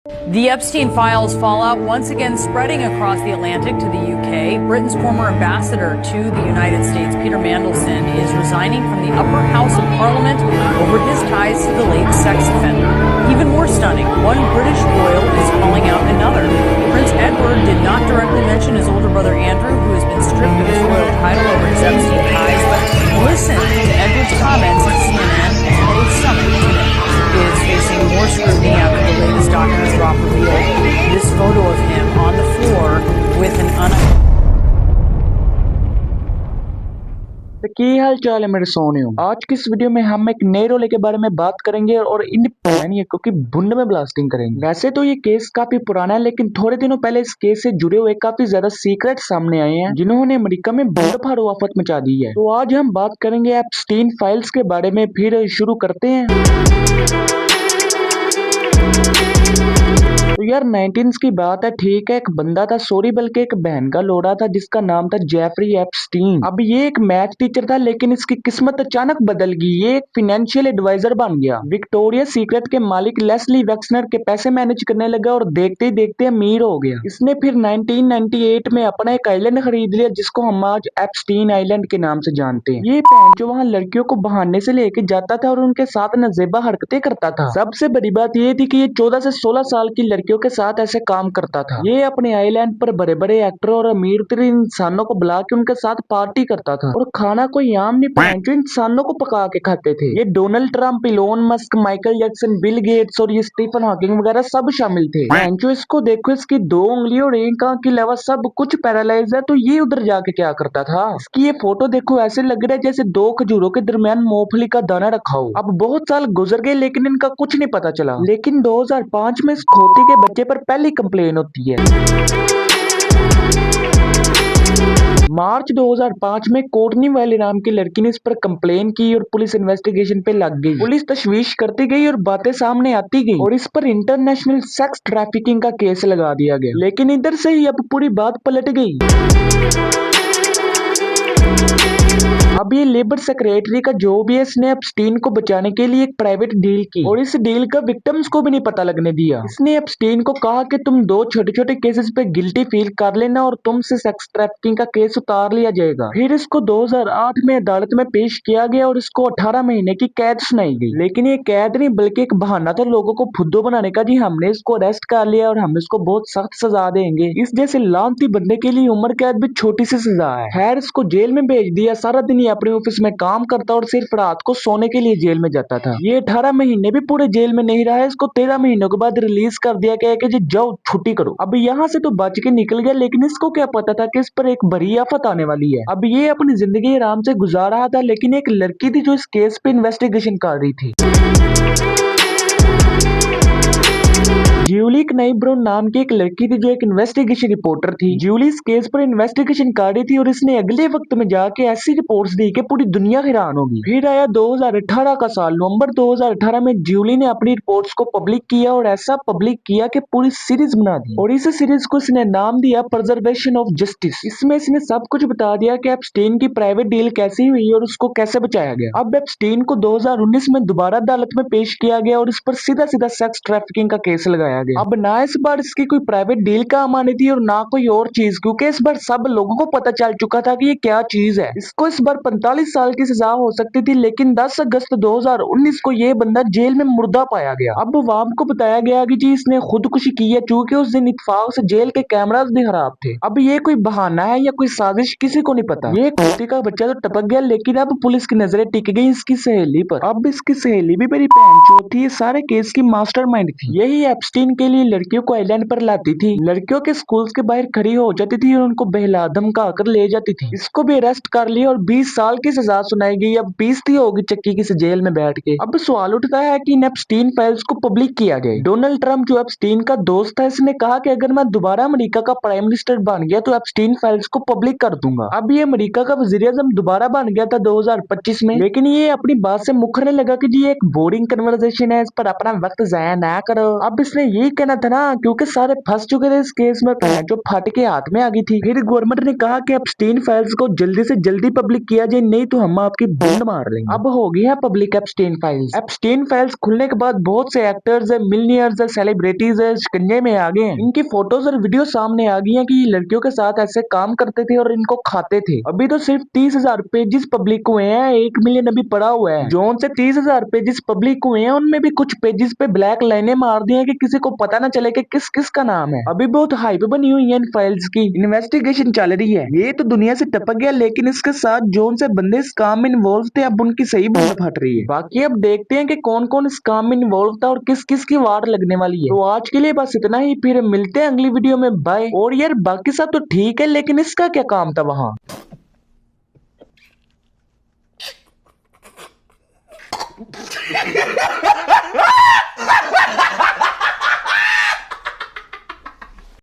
The Epstein files fallout once again spreading across the Atlantic to the UK. Britain's former ambassador to the United States, Peter Mandelson, is resigning from the upper house of Parliament over his ties to the late sex offender. Even more stunning, one British royal is calling out another. Prince Edward did not directly mention his older brother Andrew, who has been stripped of his royal title over his Epstein ties, but listen to Edward's comments at CNN at a summit today. He is facing more scrutiny after the latest document drop revealed this photo of him on the floor with an तो क्या हाल चाल है मेरे सोनियो। आज की इस video में हम एक नए रोले के बारे में बात करेंगे और इन क्योंकि भुंड में ब्लास्टिंग करेंगे। वैसे तो ये केस काफी पुराना है, लेकिन थोड़े दिनों पहले इस केस से जुड़े हुए काफी ज्यादा सीक्रेट सामने आए हैं जिन्होंने अमेरिका में भुंड फाड़ आफत मचा दी है। तो आज हम बात करेंगे एप्स्टीन फाइल्स के बारे में। फिर शुरू करते हैं। तो यार 19 की बात है, ठीक है। एक बंदा था, सॉरी बल्कि एक बहन का लोड़ा था जिसका नाम था जेफरी एप्स्टीन। अब ये एक मैथ टीचर था, लेकिन इसकी किस्मत अचानक बदल गई। ये एक फाइनेंशियल एडवाइजर बन गया। विक्टोरिया सीक्रेट के मालिक लेस्ली वेक्सनर के पैसे मैनेज करने लगा और देखते ही देखते अमीर हो गया। इसने फिर 1998 में अपना एक आइलैंड खरीद लिया जिसको हम आज एप्स्टीन आइलैंड के नाम से जानते हैं। ये पैन जो वहाँ लड़कियों को बहाने से लेके जाता था और उनके साथ नजेबा हरकतें करता था। सबसे बड़ी बात ये थी कि ये 14 से 16 साल की लड़कियों के साथ ऐसे काम करता था। ये अपने आइलैंड पर बड़े बड़े एक्टर और अमीर तरीन इंसानों को बुला के उनके साथ पार्टी करता था और खाना कोई आम नहीं पकाए, जो इंसानों को पका के खाते थे। ये Donald Trump, Elon Musk, Michael Jackson, Bill Gates और ये स्टीफन हॉकिंग वगैरह सब शामिल थे। जो इसको देखो, इसकी 2 उंगली और 1 आंख के अलावा सब कुछ पैरालाइज है। तो ये उधर जाके क्या करता था? इसकी ये फोटो देखो, ऐसे लग रहा है जैसे 2 खजूरों के दरमियान मूंगफली का दाना रखा हो। अब बहुत साल गुजर गए लेकिन इनका कुछ नहीं पता चला। लेकिन 2005 में इस खोती के बच्चे पर पहली कंप्लेन होती है। मार्च 2005 में कोर्टनी वाले नाम की लड़की ने इस पर कंप्लेन की और पुलिस इन्वेस्टिगेशन पे लग गई। पुलिस तशवीश करती गई और बातें सामने आती गई और इस पर इंटरनेशनल सेक्स ट्रैफिकिंग का केस लगा दिया गया। लेकिन इधर से ही अब पूरी बात पलट गई। अब ये लेबर सेक्रेटरी का जॉब है, इसने एप्स्टीन को बचाने के लिए एक प्राइवेट डील की और इस डील का विक्टिम्स को भी नहीं पता लगने दिया। इसने एप्स्टीन को कहा कि तुम 2 छोटे छोटे केसेस पे गिल्टी फील कर लेना और तुमसे सेक्स ट्रैफिकिंग का केस उतार लिया जाएगा। फिर इसको 2008 में अदालत में पेश किया गया और इसको 18 महीने की कैद सुनाई गई। लेकिन ये कैद नहीं बल्कि एक बहाना था लोगों को फुद्दू बनाने का। जी हमने इसको अरेस्ट कर लिया और हम इसको बहुत सख्त सजा देंगे। इस जैसे लानती बंदे के लिए उम्र कैद भी छोटी सी सजा है। खैर इसको जेल में भेज दिया। सारा दिन अपने ऑफिस में काम करता और सिर्फ रात को सोने के लिए जेल में जाता था। ये 18 महीने भी पूरे जेल में नहीं रहा। इसको 13 महीनों के बाद रिलीज कर दिया गया कि जी जाओ छुट्टी करो। अब यहाँ से तो बच के निकल गया, लेकिन इसको क्या पता था कि इस पर एक बड़ी आफत आने वाली है। अब ये अपनी जिंदगी आराम से गुजार रहा था, लेकिन एक लड़की थी जो इस केस पे इन्वेस्टिगेशन कर रही थी। जूली क्नाइब्रोन नाम की एक लड़की थी जो एक इन्वेस्टिगेशन रिपोर्टर थी। जूली इस केस पर इन्वेस्टिगेशन कर रही थी और इसने अगले वक्त में जाके ऐसी रिपोर्ट्स दी कि पूरी दुनिया हैरान होगी। फिर आया 2018 का साल। नवंबर 2018 में जूली ने अपनी रिपोर्ट्स को पब्लिक किया और ऐसा पब्लिक किया कि पूरी सीरीज बना दी और इस सीरीज को इसने नाम दिया प्रिजर्वेशन ऑफ जस्टिस। इसमें इसने सब कुछ बता दिया कि एप्स्टीन की प्राइवेट डील कैसी हुई और उसको कैसे बचाया गया। अब एप्स्टीन को 2019 में दोबारा अदालत में पेश किया गया और इस पर सीधा सीधा सेक्स ट्रैफिकिंग का केस लगाया गया। अब ना इस बार इसकी कोई प्राइवेट डील काम आनी थी और ना कोई और चीज, क्योंकि इस बार सब लोगों को पता चल चुका था कि ये क्या चीज है। इसको इस बार 45 साल की सजा हो सकती थी, लेकिन 10 अगस्त 2019 को ये बंदा जेल में मुर्दा पाया गया। अब वाम को बताया गया कि जी इसने खुदकुशी की है, क्योंकि उस दिन इत्तेफाक से जेल के कैमरास भी खराब थे। अब ये कोई बहाना है या कोई साजिश, किसी को नहीं पता। ये खोती का बच्चा तो टपक गया, लेकिन अब पुलिस की नजरें टिक गई इसकी सहेली पर। अब इसकी सहेली भी मेरी बहन चो थी, सारे केस की मास्टरमाइंड थी। यही एप्स्टीन के लिए लड़कियों को आइलैंड पर लाती थी, लड़कियों के स्कूल्स के बाहर खड़ी हो जाती थी और उनको बहला धमका कर ले जाती थी। इसको भी अरेस्ट कर लिया और 20 साल की सजा सुनाई गई। अब 20 थी होगी चक्की की जेल में बैठ के। अब सवाल उठता है कि इन एप्स्टीन फाइल्स को पब्लिक किया जाए। डोनाल्ड ट्रंप जो एप्स्टीन का दोस्त था, इसने कहा कि अगर मैं दोबारा अमेरिका का प्राइम मिनिस्टर बन गया तो एप्स्टीन फाइल्स को पब्लिक कर दूंगा। अब ये अमेरिका का वज़ीर-ए-आज़म दोबारा बन गया था 2025 में, लेकिन ये अपनी बात से मुकरने लगा कि जी एक बोरिंग कन्वर्सेशन है, इस पर अपना वक्त जाया ना करो। अब इसने यही कहना था ना, क्योंकि सारे फंस चुके थे इस केस में, जो फट के हाथ में आ गई थी। फिर गवर्नमेंट ने कहा कि एप्स्टीन फाइल्स को जल्दी से जल्दी पब्लिक किया जाए, नहीं तो हम आपकी बूंद मार लेंगे। अब हो गया public Epstein files. Epstein files खुलने के बाद बहुत से एक्टर्स है, मिलियनियर्स है, सेलिब्रिटीज है, शिकंजे में आ गए हैं। इनकी फोटोज और वीडियो सामने आ गई हैं कि ये लड़कियों के साथ ऐसे काम करते थे और इनको खाते थे। अभी तो सिर्फ 30,000 पेजेस पब्लिक हुए हैं, 1 मिलियन अभी पड़ा हुआ है। जोन से 30,000 पेजेस पब्लिक हुए हैं, उनमें भी कुछ पेजेस पे ब्लैक लाइनें मार दी हैं कि किसी को पता ना चले कि किस किस का नाम है। अभी बहुत हाइप बनी हुई है इन फाइल्स की, इन्वेस्टिगेशन चल रही है। ये तो दुनिया से टपक गया, लेकिन इसके साथ जोन से बंदे इस काम में इन्वॉल्व थे, अब उनकी सही बूंद फट रही है। बाकी अब देखते हैं कि कौन कौन इस काम में इन्वॉल्व था और किस किस की वार लगने वाली है। तो आज के लिए बस इतना ही, फिर मिलते हैं अगली वीडियो में, बाय। और यार बाकी सब तो ठीक है, लेकिन इसका क्या काम था वहाँ?